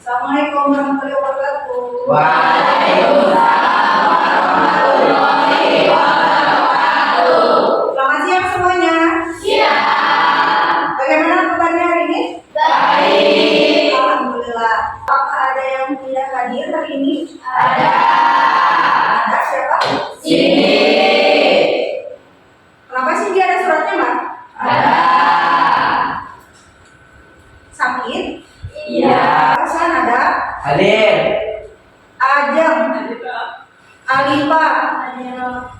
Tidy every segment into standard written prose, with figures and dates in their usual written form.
Assalamualaikum warahmatullahi wabarakatuh. Waalaikumsalam warahmatullahi wabarakatuh. Selamat siang semuanya. Siang. Bagaimana kabarnya hari ini? Baik. Alhamdulillah. Apakah ada yang tidak hadir hari ini? Ada. Ada siapa? Sini. Kenapa sih dia ada suratnya, Mbak? Ada. Sakit? Iya. Hasan ada? Hadir. Ajeng, Alifa,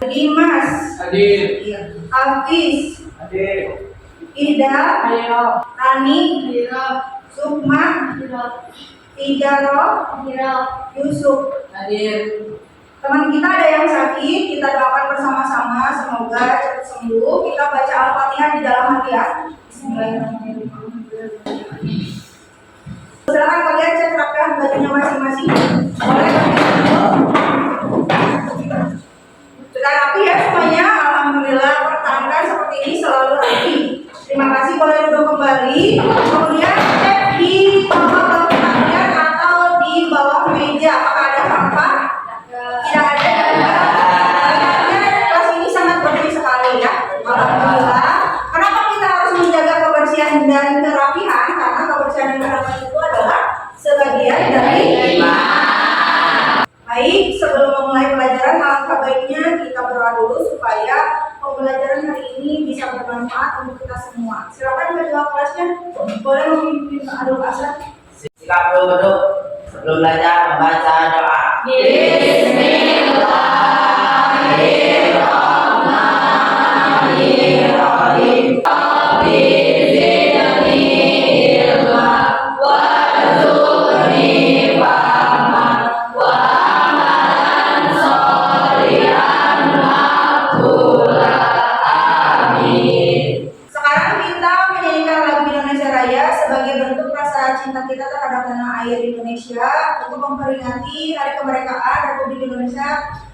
Dimas, Hadir. Hafiz, Hadir. Ida, Ayo. Rani, Sukma, Tijaro, Yusuf. Hadir. Teman kita ada yang sakit, kita doakan bersama-sama semoga cepat sembuh. Kita baca Al-Fatihah di dalam hati ya. Bismillahirrahmanirrahim. Silakan kalian cek rapian bajunya masing-masing. Boleh sudah rapi ya semuanya. Alhamdulillah, pertahankan seperti ini selalu rapi. Terima kasih, boleh duduk kembali. Kemudian cek di bawah kalian atau di bawah meja apakah ada sampah? Tidak ada. Kelas ini sangat bersih sekali ya. Alhamdulillah. Kenapa kita harus menjaga kebersihan dan kerapihan? Karena kebersihan dan kerapihan itu adalah sebagian dari iman. Baik, sebelum memulai pelajaran, alangkah baiknya kita berdoa dulu supaya pembelajaran hari ini bisa bermanfaat untuk kita semua. Silakan ketua kelasnya boleh memimpin adul asar. Sikap duduk sebelum belajar membaca doa. Bismillahirrahmanirrahim. Sekarang kita menyanyikan lagu Indonesia Raya sebagai bentuk rasa cinta kita terhadap tanah air Indonesia untuk memperingati Hari Kemerdekaan Republik Indonesia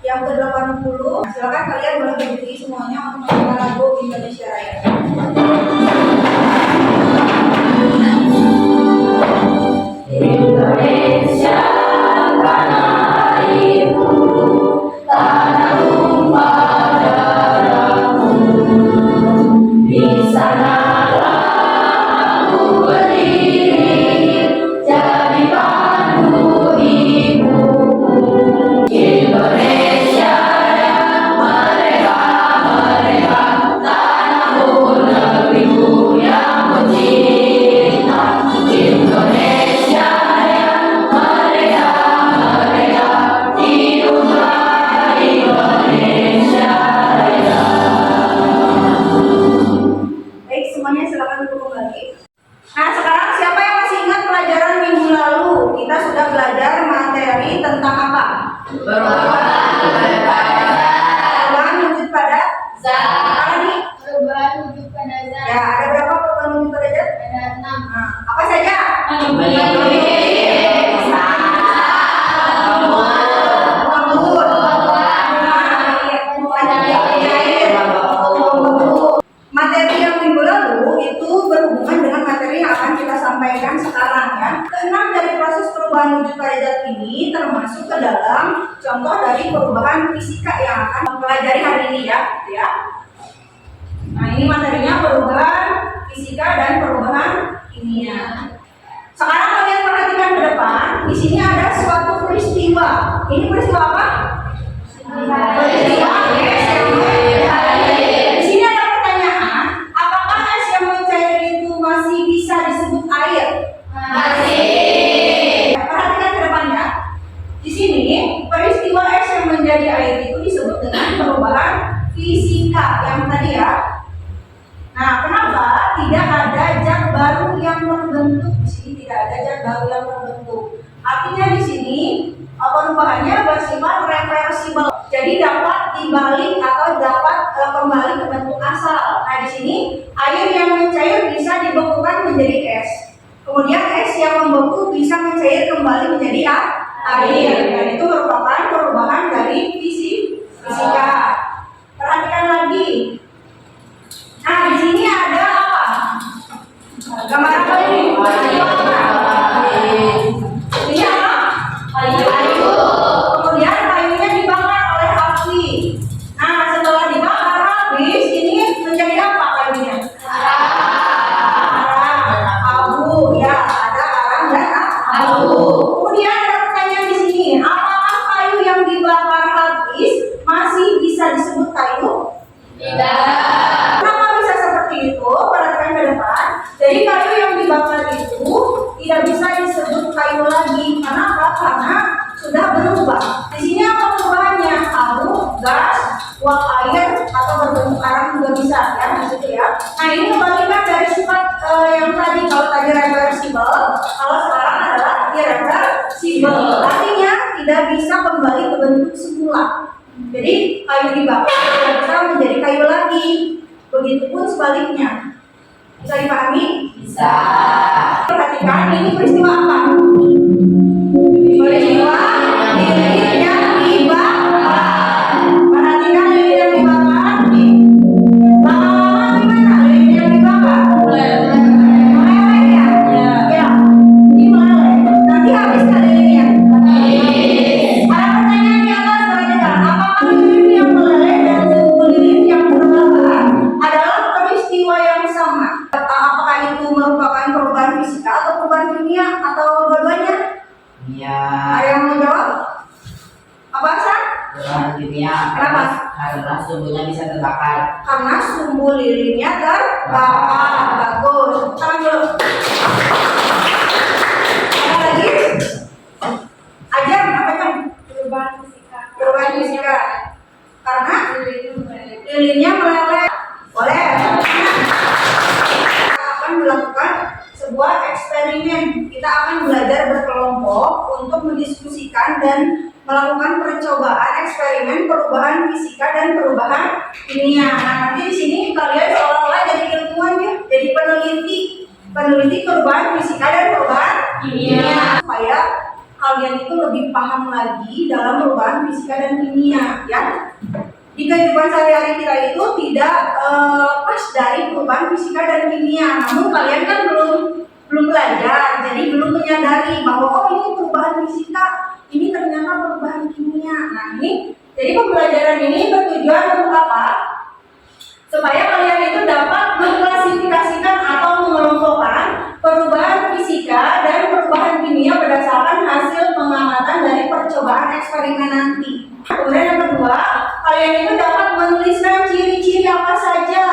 yang ke-80. Silakan kalian boleh berdiri semuanya untuk menyanyikan lagu Indonesia Raya. Indonesia tanah airku, tanah tumpah darahmu. Di sanalah aku berdiri, jadi pandu ibuku. Indonesia yang merdeka, merdeka, tanahku, negeriku yang kucinta. Indonesia yang merdeka, merdeka, hiduplah Indonesia Raya. Baik, semuanya silakan duduk kembali. Nah, sekarang siapa yang masih ingat pelajaran minggu lalu? Kita sudah belajar materi tentang apa? Perubahan wujud pada zat. Apa nih? Perubahan wujud pada zat. Ya, ada berapa perubahan wujud pada zat? Ada 6. Nah, apa saja? Materi yang minggu lalu itu berhubungan dengan materi yang akan kita sampaikan sekarang ya. Keenam dari proses perubahan wujud pada zat ini termasuk ke dalam contoh dari perubahan fisika yang akan mempelajari hari ini ya. Nah, ini materinya perubahan fisika dan perubahan kimia. Sekarang kalian perhatikan ke depan. Di sini ada suatu peristiwa. Ini peristiwa apa? Peristiwa es yang mencair. Di sini ada pertanyaan, apakah es yang mencair itu masih bisa disebut air? Masih. Perhatikan ke depan ya. Di sini peristiwa es yang menjadi air itu disebut dengan perubahan fisika yang tadi ya. Nah, kenapa tidak ada zat baru yang terbentuk? Di sini tidak ada zat baru yang terbentuk. Artinya di sini perubahannya bersifat reversibel. Jadi dapat dibalik atau dapat kembali ke bentuk asal. Nah, di sini air yang mencair bisa dibekukan menjadi es. Kemudian es yang membeku bisa mencair kembali menjadi air. Dan itu merupakan perubahan dari fisika. Perhatikan lagi. Nah, di sini ada apa? Gambar apa ini? kayu lagi. Karena apa? Karena sudah berubah. Di sini apa perubahannya? Abu, gas, uap air, atau berbentuk arang juga bisa ya, maksudnya ya. Nah ini kebalikan dari sifat yang tadi. Kalau tadi reversible, kalau sekarang adalah irreversible. Artinya tidak bisa kembali ke bentuk semula. Jadi kayu dibakar tidak bisa menjadi kayu lagi. Begitupun sebaliknya. Bisa dipahami? Bisa. Perhatikan ini peristiwa apa? Peristiwa lilin yang dibakar. Perhatikan lilin yang dibakar. Lama-lama gimana lilin yang dibakar? Meleleh ya? Ya. Ini meleleh. Nanti habis nggak lilinnya? Ada pertanyaan di atas, perhatikan. Apakah lilin yang meleleh dan lilin yang terbakar adalah peristiwa yang sama? Apakah itu merupakan perubahan fisika atau perubahan kimia atau dua-duanya? Kimia. Ada yang mau jawab? Apa Hasan? Perubahan kimia. Kenapa? Karena sumbunya bisa terbakar. Karena sumbu lilinnya terbakar. Bagus. Tangan dulu. Ada lagi? Ajar apa yang? Perubahan fisika. Perubahan fisika. Karena lilinnya meleleh. Boleh. Kita akan melakukan sebuah eksperimen. Kita akan belajar berkelompok untuk mendiskusikan dan melakukan percobaan eksperimen perubahan fisika dan perubahan kimia. Nah, nanti di sini kalian seolah-olah jadi ilmuwan ya, jadi peneliti perubahan fisika dan perubahan kimia. Supaya kalian itu lebih paham lagi dalam perubahan fisika dan kimia, ya. Di kehidupan sehari-hari kita itu tidak lepas dari perubahan fisika dan kimia. Namun kalian kan belum belajar, jadi belum menyadari bahwa oh ini perubahan fisika, ini ternyata perubahan kimia. Nah ini, jadi pembelajaran ini bertujuan untuk apa? Supaya kalian itu dapat mengklasifikasikan atau mengelompokkan perubahan fisika dan perubahan kimia berdasarkan hasil pengamatan dari percobaan eksperimen nanti. Kemudian yang kedua, kalian itu dapat menuliskan ciri-ciri apa saja,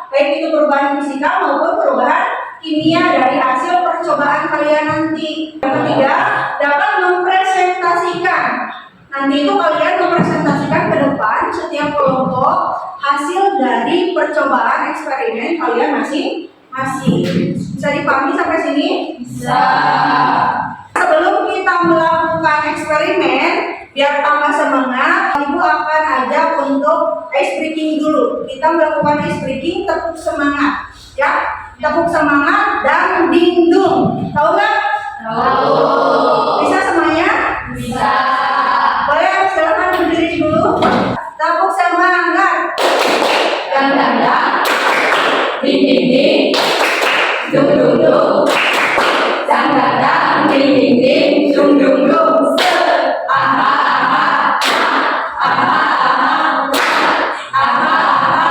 baik itu perubahan fisika maupun perubahan kimia dari hasil percobaan kalian nanti. Yang ketiga, dapat mempresentasikan. Nanti itu kalian mempresentasikan ke depan setiap kelompok hasil dari percobaan eksperimen kalian masing-masing. Bisa dipahami sampai sini? Bisa. Sebelum kita melakukan eksperimen, biar tambah semangat, Ibu akan ajak untuk ice breaking dulu. Kita melakukan ice breaking, tepuk semangat, ya. Tepuk semangat dan dingdung. Tahu nggak? Tahu. Bisa semuanya? Bisa. Boleh silakan berdiri dulu. Tepuk semangat. Dan dada. Ding ding ding. Dung dung dung. Dan dada. Ding ding ding. Dung dung dung. Aha aha. Aha aha. Aha aha.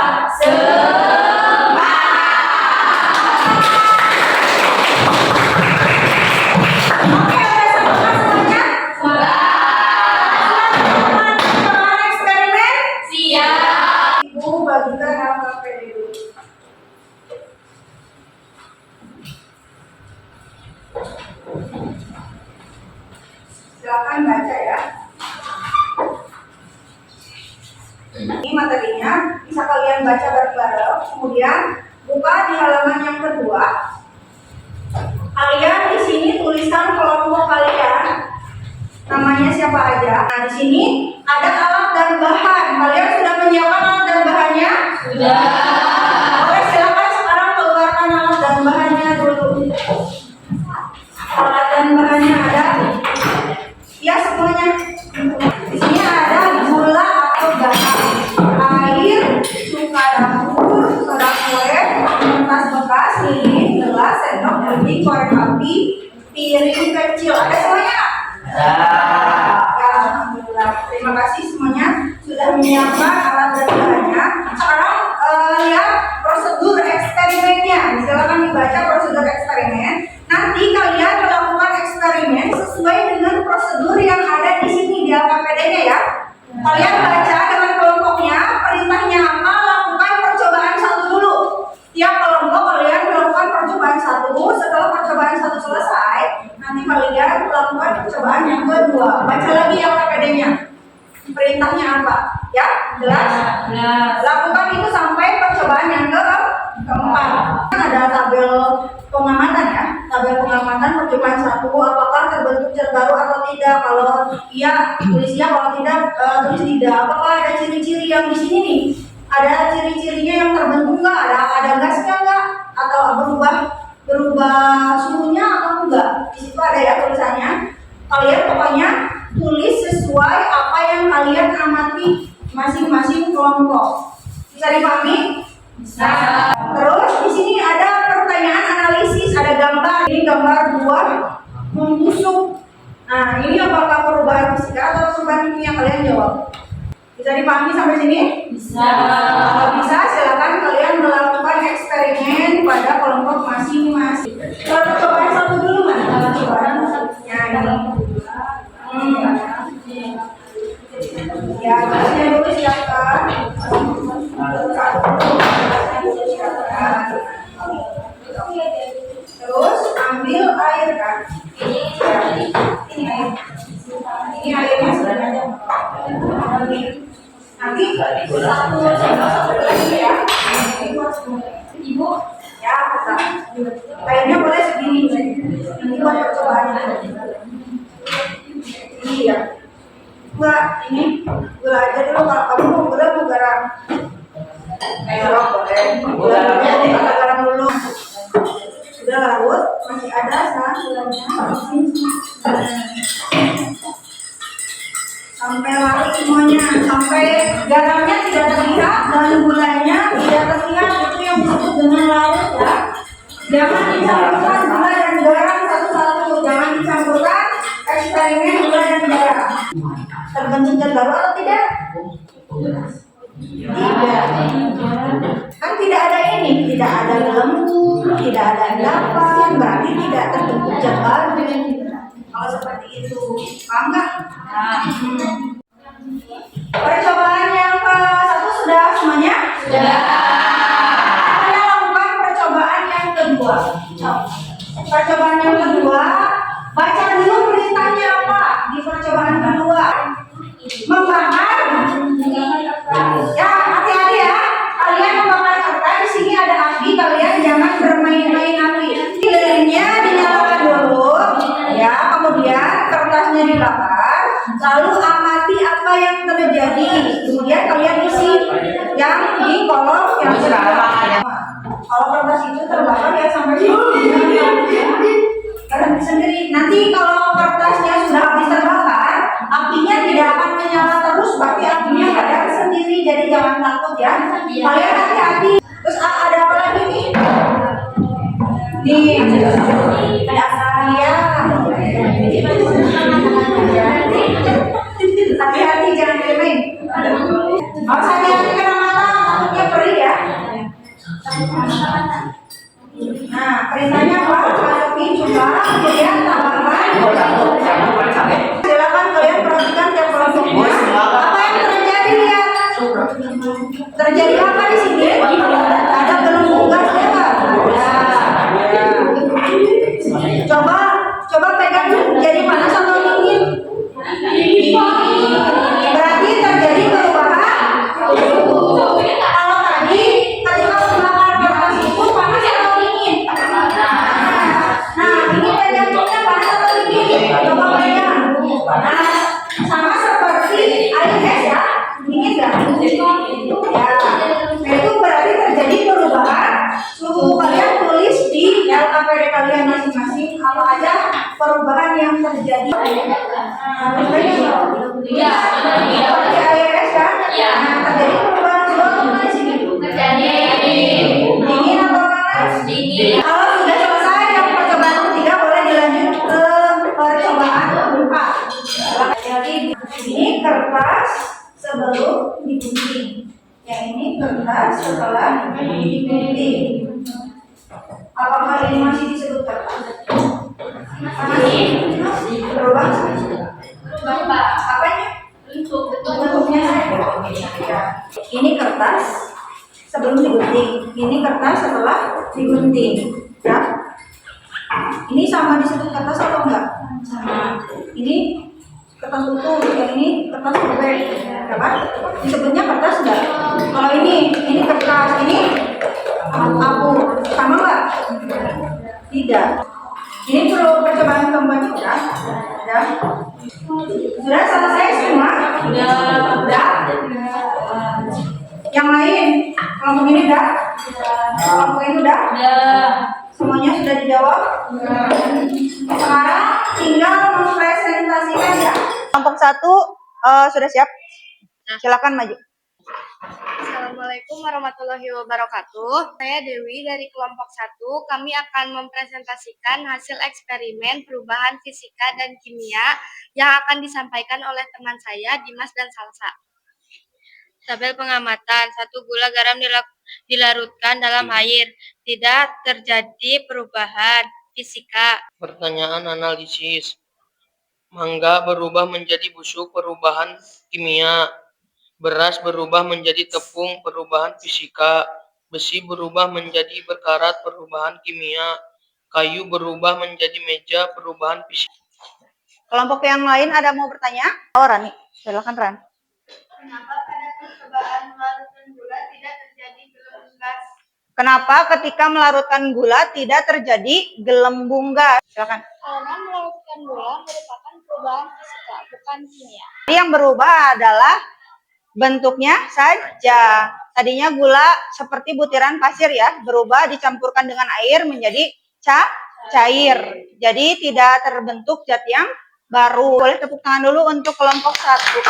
Oke, udah semangat semuanya? Melakukan eksperimen? Siap. Ibu bagikan apa dulu. Silakan baca ya. Ini materinya, bisa kalian baca bareng-bareng. Kemudian buka di halaman yang kedua. Kalian di sini tuliskan kelompok kalian. Namanya siapa aja. Nah, di sini ada alat dan bahan. Kalian sudah menyiapkan alat dan bahannya? Sudah. Oke, silakan sekarang keluarkan alat dan bahannya dulu. Alat dan bahannya ada? Ya, semuanya. Di sini ada gula atau garam, air, cuka dapur, soda kue, kertas bekas, lilin, gelas, sendok, gunting, korek api, piring kecil. Ada semuanya? Ada. Ya, alhamdulillah. Terima kasih semuanya sudah menyiapkan alat dan bahannya. Sekarang lihat prosedur eksperimennya. Silakan dibaca prosedur eksperimen. Nanti kalian melakukan eksperimen sesuai dengan prosedur yang ada di sini di LKPD-nya ya. Kalian baca dengan kelompoknya, perintahnya apa, lakukan percobaan satu dulu. Tiap kelompok kalian melakukan percobaan satu. Setelah percobaan satu selesai, nanti kalian melakukan perintahnya apa? Ya, jelas? Lakukan itu sampai percobaan yang keempat. Kan ada tabel pengamatan ya, tabel pengamatan percobaan 1, apakah terbentuk zat baru atau tidak? Kalau iya tulis ya, kalau tidak tulis tidak. Apakah ada ciri-ciri yang di sini nih? Ada ciri-cirinya yang terbentuk nggak? Ada gasnya nggak? Atau berubah suhunya atau enggak? Di situ ada ya tulisannya. Kalian pokoknya tulis sesuai apa yang kalian amati masing-masing kelompok. Bisa dipahami? Bisa. Terus di sini ada pertanyaan analisis, ada gambar. Ini gambar buah membusuk. Nah, ini apakah perubahan fisika atau perubahan kimia? Kalian jawab. Bisa dipahami sampai sini? Bisa. Kalau bisa, silakan kalian melakukan eksperimen pada kelompok masing-masing. Percobaan 1 dulu mana? Percobaan ya ini. Ya, tulisnya dulu silakan. Terus ambil air kan? Ini air. Ini airnya sebenarnya. Nanti satu lagi ya. Ibu ya bisa. Airnya boleh segini. Ini buat percobaannya. Iya. Enggak, ini gula aja dulu. Kalau kamu mau gula mau garam. Garam boleh. Gula garam dulu. Sudah larut, masih ada gulanya. Sampai larut semuanya, sampai garamnya tidak terlihat dan gulanya tidak terlihat, itu yang disebut dengan larut ya. Jangan dicampurkan gula dan garam satu-satu, jangan dicampurkan eksperimen gula dan garam. Terbentuk zat baru atau tidak? Tidak. Kan tidak ada ini, tidak ada lembu, tidak ada endapan, berarti tidak terbentuk zat baru. Kalau seperti itu, paham nggak? Percobaan yang ke-1 sudah semuanya? Sudah. Kita lakukan percobaan yang kedua. Percobaan yang kedua, baca dulu perintahnya apa di percobaan kedua. Membakar. Ya, hati-hati ya. Kalian membakar kertas, di sini ada api, kalian jangan bermain-main api. Lilinnya dinyalakan dulu. Ya, kemudian kertasnya dibakar, lalu amati apa yang terjadi. Kemudian kalian isi yang di kolom yang sekarang. Kalau kertas itu terbakar ya sampai berhenti sendiri. Nanti kalau kertasnya sudah habis terbakar, apinya tidak akan menyala terus, berarti apinya padam sendiri. Jadi jangan takut ya. Kalian hati-hati. Terus ada apa lagi nih? Nih, ada saya. Hati-hati jangan main. Harus hati-hati kena mata, takutnya perih ya. Nah, perintahnya apa? Masukin coba, kemudian tambahkan. Silakan kalian perhatikan tiap kelompoknya. Apa yang terjadi lihat? Terjadi apa di sini? Ada gelembung gas ya nggak? Coba pegang jadi panas atau dingin? Berarti terjadi perubahan. Kalau tadi ketika membakar kertas itu panas atau dingin? Nah, ini pegangnya panas atau dingin? Coba pegang. Nah, sama seperti air es ya, dingin nggak? Ya, itu berarti terjadi perubahan suhu. Kalian tulis di LKPD kalian masing-masing apa aja perubahan yang terjadi. Iya, seperti air es kan? Nah, terjadi perubahan suhu apa di sini? Dingin atau panas? Dingin. Kalau sudah selesai yang percobaan ketiga, boleh dilanjut ke percobaan keempat. Jadi ini kertas sebelum digunting. Yang ini kertas setelah digunting. Apakah ini masih disebut kertas? Masih berubah? Apanya? Bentuknya ya. Ini kertas sebelum digunting. Ini kertas setelah digunting. Ya. Ini sama disebut kertas atau enggak? Sama. Ini kertas utuh, yang ini kertas robek. Ya. apa? Disebutnya kertas enggak? Kalau ini kertas, ini abu, sama enggak? Tidak. Ini perlu percobaan keempatnya udah? Sudah selesai semua? Udah? Yang lain? Kelompok ini udah? Kelompok ini udah? Semuanya sudah dijawab? Sekarang tinggal mempresentasikan ya. Kelompok 1 sudah siap? Silakan maju. Assalamualaikum warahmatullahi wabarakatuh. Saya Dewi dari kelompok 1. Kami akan mempresentasikan hasil eksperimen perubahan fisika dan kimia yang akan disampaikan oleh teman saya, Dimas dan Salsa. Tabel pengamatan. 1. Gula garam dilarutkan dalam air. Tidak terjadi perubahan fisika. Pertanyaan analisis. Mangga berubah menjadi busuk, perubahan kimia. Beras berubah menjadi tepung, perubahan fisika. Besi berubah menjadi berkarat, perubahan kimia. Kayu berubah menjadi meja, perubahan fisika. Kelompok yang lain ada mau bertanya? Oh, Rani. Silakan, Ran. Kenapa pada percobaan melarutkan gula tidak terjadi gelembung gas? Kenapa ketika melarutkan gula tidak terjadi gelembung gas? Silakan. Karena melarutkan gula merupakan perubahan fisika, bukan kimia. Jadi yang berubah adalah bentuknya saja. Tadinya gula seperti butiran pasir ya, berubah dicampurkan dengan air menjadi cair. Jadi tidak terbentuk zat yang baru. Boleh tepuk tangan dulu untuk kelompok 1.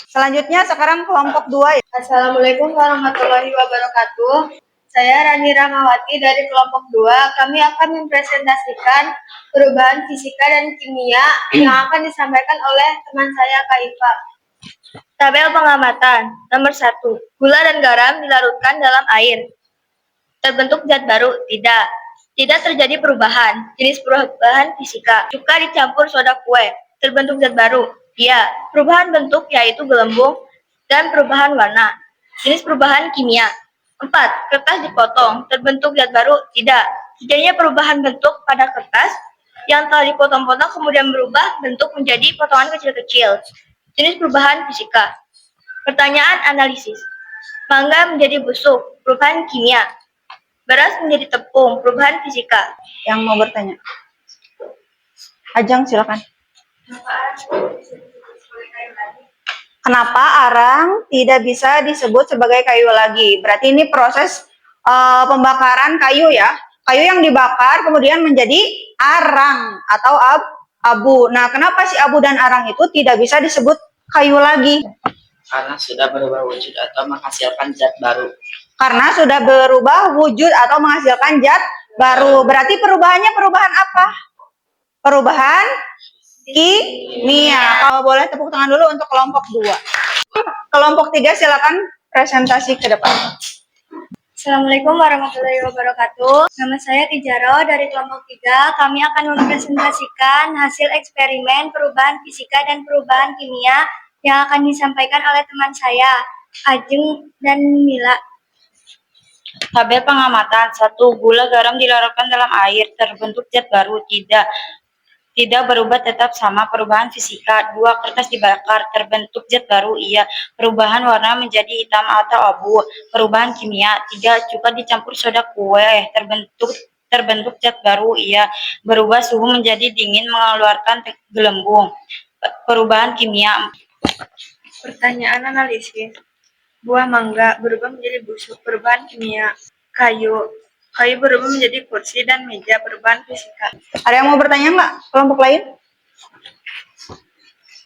Selanjutnya sekarang kelompok 2 ya. Assalamualaikum warahmatullahi wabarakatuh. Saya Rani Ramawati dari kelompok 2. Kami akan mempresentasikan perubahan fisika dan kimia yang akan disampaikan oleh teman saya Kak Iva. Tabel pengamatan. Nomor 1. Gula dan garam dilarutkan dalam air. Terbentuk zat baru? Tidak. Tidak terjadi perubahan. Jenis perubahan fisika. Cuka dicampur soda kue. Terbentuk zat baru? Iya. Perubahan bentuk yaitu gelembung dan perubahan warna. Jenis perubahan kimia. 4. Kertas dipotong. Terbentuk zat baru? Tidak. Terjadinya perubahan bentuk pada kertas yang telah dipotong-potong kemudian berubah bentuk menjadi potongan kecil-kecil. Jenis perubahan fisika. Pertanyaan analisis. Mangga menjadi busuk, perubahan kimia. Beras menjadi tepung, perubahan fisika. Yang mau bertanya? Ajeng silakan. Kenapa arang tidak bisa disebut sebagai kayu lagi? Berarti ini proses pembakaran kayu ya. Kayu yang dibakar kemudian menjadi arang atau abu. Nah, kenapa si abu dan arang itu tidak bisa disebut kayu lagi? Karena sudah berubah wujud atau menghasilkan zat baru. Karena sudah berubah wujud atau menghasilkan zat baru. Berarti perubahannya perubahan apa? Perubahan kimia. Kalau boleh tepuk tangan dulu untuk kelompok 2. Kelompok 3 silakan presentasi ke depan. Assalamualaikum warahmatullahi wabarakatuh. Nama saya Tijaro dari kelompok 3. Kami akan mempresentasikan hasil eksperimen perubahan fisika dan perubahan kimia yang akan disampaikan oleh teman saya, Ajeng dan Mila. Tabel pengamatan. 1. Gula garam dilarutkan dalam air. Terbentuk zat baru? Tidak berubah, tetap sama. Perubahan fisika. 2. Kertas dibakar. Terbentuk zat baru? Iya. Perubahan warna menjadi hitam atau abu. Perubahan kimia. 3. Cuka dicampur soda kue. Terbentuk zat baru? Iya. Berubah suhu menjadi dingin, mengeluarkan gelembung. Perubahan kimia. Pertanyaan analisis. Buah mangga berubah menjadi busuk, perubahan kimia. Kayu berubah menjadi kursi dan meja, perubahan fisika. Ada yang mau bertanya nggak? Kelompok lain?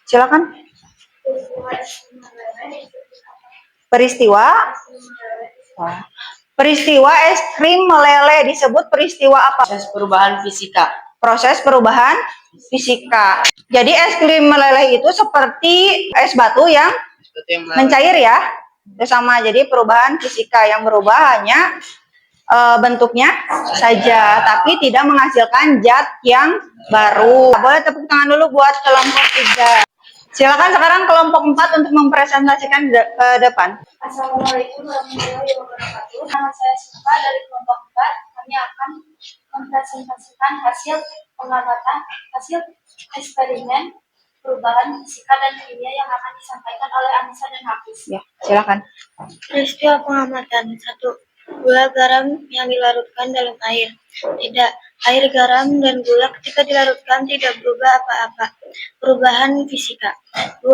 Silakan. Peristiwa es krim meleleh disebut peristiwa apa? Proses perubahan fisika. Proses perubahan fisika. Jadi es krim meleleh itu seperti es batu yang mencair ya. Itu sama, jadi perubahan fisika yang berubah hanya bentuknya saja, tapi tidak menghasilkan zat yang baru. Boleh tepuk tangan dulu buat kelompok 3. Silakan sekarang kelompok 4 untuk mempresentasikan ke depan. Assalamualaikum warahmatullahi wabarakatuh. Nama saya Siva dari kelompok 4. Kami akan mempresentasikan hasil pengamatan, hasil eksperimen perubahan fisika dan kimia yang akan disampaikan oleh Anissa dan Hafiz. Ya, silakan. Peristiwa pengamatan 1. Gula garam yang dilarutkan dalam air. Tidak, air garam dan gula ketika dilarutkan tidak berubah apa-apa. Perubahan fisika. 2.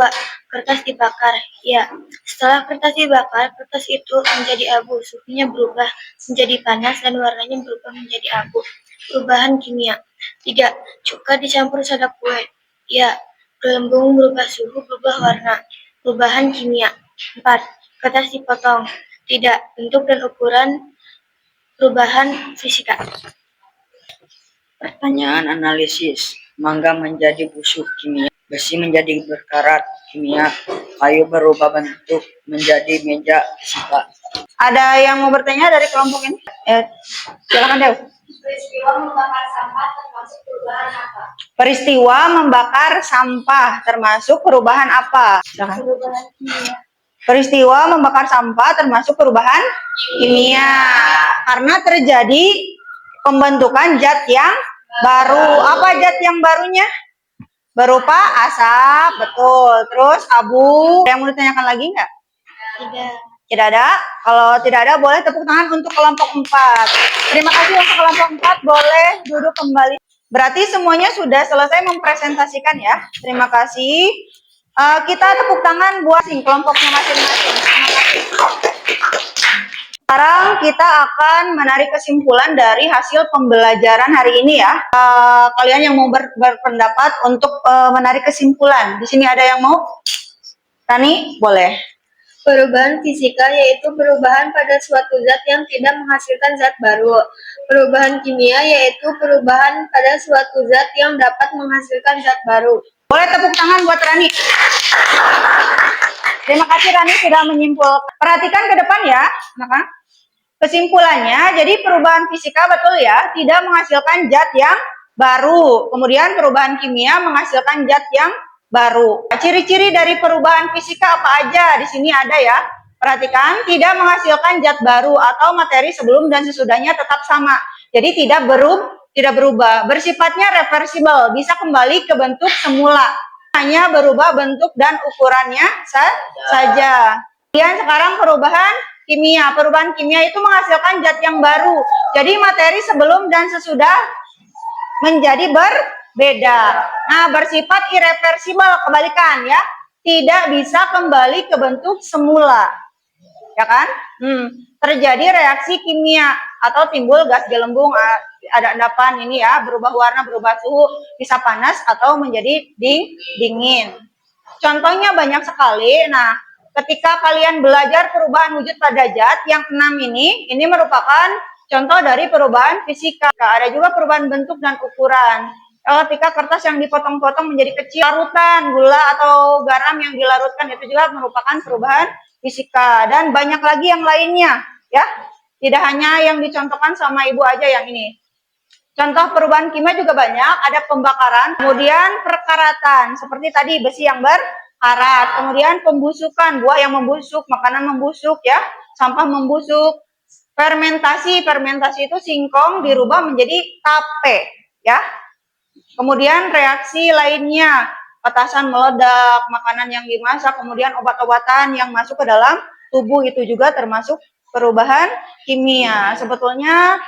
Kertas dibakar. Ya, setelah kertas dibakar, kertas itu menjadi abu. Suhunya berubah menjadi panas dan warnanya berubah menjadi abu. Perubahan kimia. 3. Cuka dicampur soda kue. Ya, gelembung berubah suhu, berubah warna. Perubahan kimia. 4. Kertas dipotong. Tidak, bentuk dan ukuran. Perubahan fisika. Pertanyaan analisis. Mangga menjadi busuk kimia, besi menjadi berkarat kimia, kayu berubah bentuk menjadi meja fisika. Ada yang mau bertanya dari kelompok ini? Silakan Dew. Peristiwa membakar sampah termasuk perubahan apa? Peristiwa membakar sampah termasuk perubahan apa? Silakan. Perubahan kimia. Peristiwa membakar sampah termasuk perubahan kimia karena terjadi pembentukan zat yang baru. Apa zat yang barunya? Berupa asap, betul. Terus abu. Ada yang mau ditanyakan lagi nggak? Tidak. Tidak ada. Kalau tidak ada, boleh tepuk tangan untuk kelompok 4. Terima kasih untuk kelompok 4. Boleh duduk kembali. Berarti semuanya sudah selesai mempresentasikan ya. Terima kasih. Kita tepuk tangan buat kelompoknya masing-masing. Terima kasih. Sekarang kita akan menarik kesimpulan dari hasil pembelajaran hari ini ya. Kalian yang mau berpendapat untuk menarik kesimpulan. Di sini ada yang mau? Tani, boleh. Perubahan fisika yaitu perubahan pada suatu zat yang tidak menghasilkan zat baru. Perubahan kimia yaitu perubahan pada suatu zat yang dapat menghasilkan zat baru. Boleh tepuk tangan buat Rani. Terima kasih Rani sudah menyimpulkan. Perhatikan ke depan ya. Kesimpulannya, jadi perubahan fisika betul ya, tidak menghasilkan zat yang baru. Kemudian perubahan kimia menghasilkan zat yang baru. Ciri-ciri dari perubahan fisika apa aja? Di sini ada ya. Perhatikan, tidak menghasilkan zat baru atau materi sebelum dan sesudahnya tetap sama. Jadi tidak berubah. Bersifatnya reversible, bisa kembali ke bentuk semula. Hanya berubah bentuk dan ukurannya saja. Kemudian sekarang perubahan kimia. Perubahan kimia itu menghasilkan zat yang baru. Jadi materi sebelum dan sesudah menjadi berbeda. Nah, bersifat irreversible, kebalikan ya. Tidak bisa kembali ke bentuk semula. Ya kan? Terjadi reaksi kimia atau timbul gas gelembung, ada endapan ini ya, berubah warna, berubah suhu, bisa panas atau menjadi dingin. Contohnya banyak sekali. Nah, ketika kalian belajar perubahan wujud pada zat yang 6 ini merupakan contoh dari perubahan fisika. Ada juga perubahan bentuk dan ukuran. Ketika kertas yang dipotong-potong menjadi kecil, larutan gula atau garam yang dilarutkan itu juga merupakan perubahan fisika, dan banyak lagi yang lainnya ya. Tidak hanya yang dicontohkan sama ibu aja yang ini. Contoh perubahan kimia juga banyak, ada pembakaran, kemudian perkaratan seperti tadi besi yang berkarat, kemudian pembusukan, buah yang membusuk, makanan membusuk ya, sampah membusuk. Fermentasi itu singkong dirubah menjadi tape ya. Kemudian reaksi lainnya, petasan meledak, makanan yang dimasak, kemudian obat-obatan yang masuk ke dalam tubuh itu juga termasuk perubahan kimia. Sebetulnya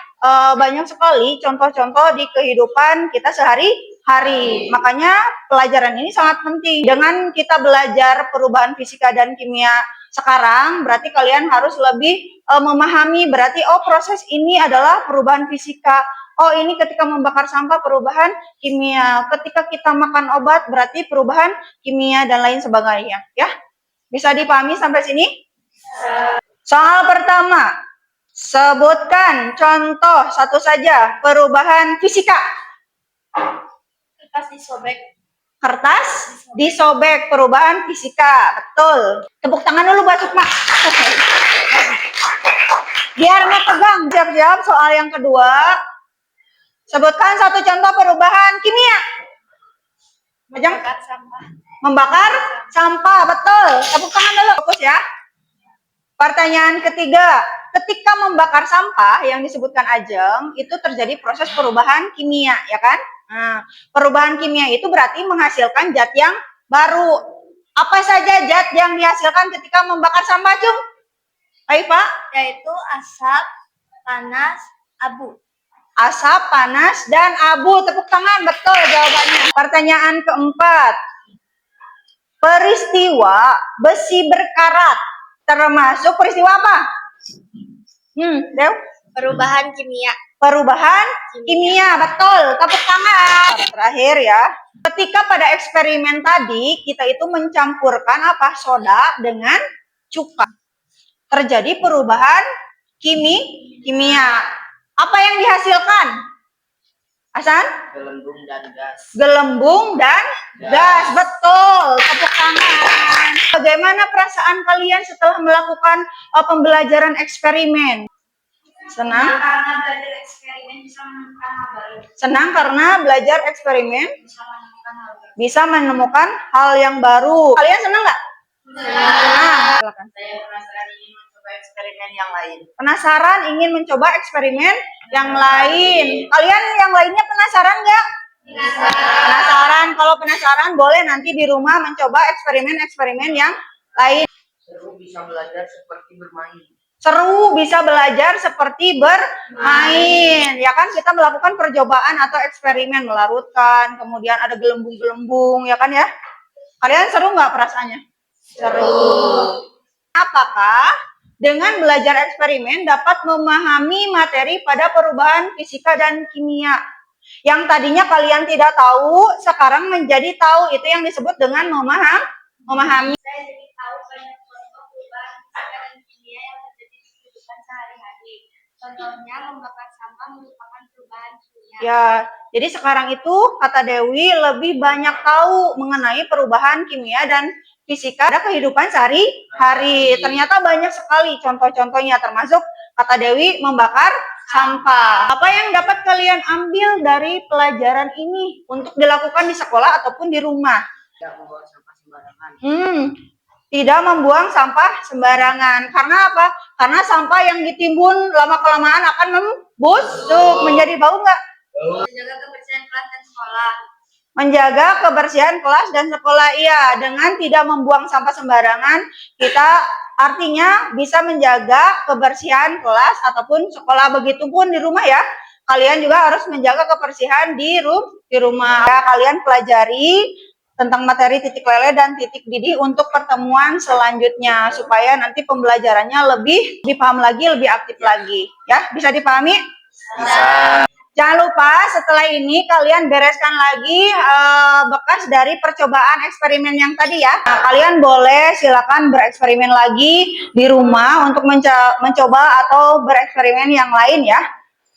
banyak sekali contoh-contoh di kehidupan kita sehari-hari. Makanya pelajaran ini sangat penting. Dengan kita belajar perubahan fisika dan kimia sekarang, berarti kalian harus lebih memahami, berarti proses ini adalah perubahan fisika. Ini ketika membakar sampah perubahan kimia. Ketika kita makan obat berarti perubahan kimia dan lain sebagainya. Ya, bisa dipahami sampai sini? Soal pertama, sebutkan contoh satu saja perubahan fisika. Kertas disobek. Kertas disobek, perubahan fisika. Betul. Tepuk tangan dulu buat Sukma. Biar nggak tegang. Siap-siap soal yang kedua. Sebutkan satu contoh perubahan kimia. Membakar sampah. Membakar sampah, betul. Tepuk tangan dulu, fokus ya. Pertanyaan ketiga, ketika membakar sampah yang disebutkan Ajeng, itu terjadi proses perubahan kimia, ya kan? Nah, perubahan kimia itu berarti menghasilkan zat yang baru. Apa saja zat yang dihasilkan ketika membakar sampah, Cung? Baik, Pak. Yaitu asap, panas, abu. Asap, panas, dan abu. Tepuk tangan, betul jawabannya. Pertanyaan keempat. Peristiwa besi berkarat termasuk peristiwa apa? Dew? Perubahan kimia. Perubahan kimia, betul. Tepuk tangan. Terakhir ya. Ketika pada eksperimen tadi kita itu mencampurkan apa? Soda dengan cuka. Terjadi perubahan kimia. Apa yang dihasilkan? Hasan? Gelembung dan gas. Gelembung dan gas. Betul. Tepuk tangan. Bagaimana perasaan kalian setelah melakukan pembelajaran eksperimen? Senang? Karena belajar eksperimen bisa menemukan hal baru. Senang karena belajar eksperimen Bisa menemukan hal baru. bisa menemukan hal yang baru. Kalian senang nggak? Senang. Silakan. Saya penasaran ingin mencoba eksperimen yang lain. Penasaran ingin mencoba eksperimen yang lain. Kalian yang lainnya penasaran nggak? Penasaran. Kalau penasaran boleh nanti di rumah mencoba eksperimen-eksperimen yang lain. Seru bisa belajar seperti bermain. Seru bisa belajar seperti bermain. Ya kan kita melakukan percobaan atau eksperimen melarutkan, kemudian ada gelembung-gelembung, ya kan ya? Kalian seru nggak perasaannya? Seru. Apakah dengan belajar eksperimen dapat memahami materi pada perubahan fisika dan kimia? Yang tadinya kalian tidak tahu, sekarang menjadi tahu. Itu yang disebut dengan memahami. Saya jadi tahu banyak contoh perubahan fisika dan kimia yang terjadi di kehidupan sehari-hari. Contohnya membakar sampah merupakan perubahan kimia. Ya, jadi sekarang itu kata Dewi lebih banyak tahu mengenai perubahan kimia dan fisika pada kehidupan sehari-hari. Ternyata banyak sekali contoh-contohnya, termasuk kata Dewi membakar sampah. Apa yang dapat kalian ambil dari pelajaran ini untuk dilakukan di sekolah ataupun di rumah? Tidak membuang sampah sembarangan. Tidak membuang sampah sembarangan. Karena apa? Karena sampah yang ditimbun lama-kelamaan akan membusuk. Menjadi bau nggak? Menjaga kebersihan kelas dan sekolah. Menjaga kebersihan kelas dan sekolah, iya. Dengan tidak membuang sampah sembarangan, kita artinya bisa menjaga kebersihan kelas ataupun sekolah. Begitupun di rumah ya. Kalian juga harus menjaga kebersihan di rumah. Ya, kalian pelajari tentang materi titik lele dan titik didih untuk pertemuan selanjutnya. Supaya nanti pembelajarannya lebih dipaham lagi, lebih aktif lagi. Ya, bisa dipahami? Bisa. Jangan lupa setelah ini kalian bereskan lagi bekas dari percobaan eksperimen yang tadi ya. Nah, kalian boleh silakan bereksperimen lagi di rumah untuk mencoba atau bereksperimen yang lain ya.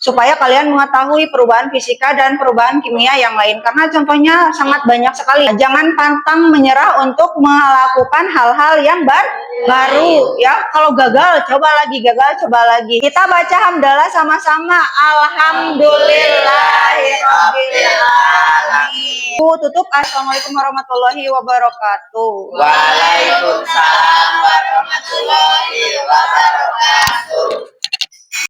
Supaya kalian mengetahui perubahan fisika dan perubahan kimia yang lain. Karena contohnya sangat banyak sekali. Jangan pantang menyerah untuk melakukan hal-hal yang baru. Ya, kalau gagal, coba lagi. Gagal, coba lagi. Kita baca hamdalah sama-sama. Alhamdulillahirrahmanirrahim. Tutup. Assalamualaikum warahmatullahi wabarakatuh. Waalaikumsalam.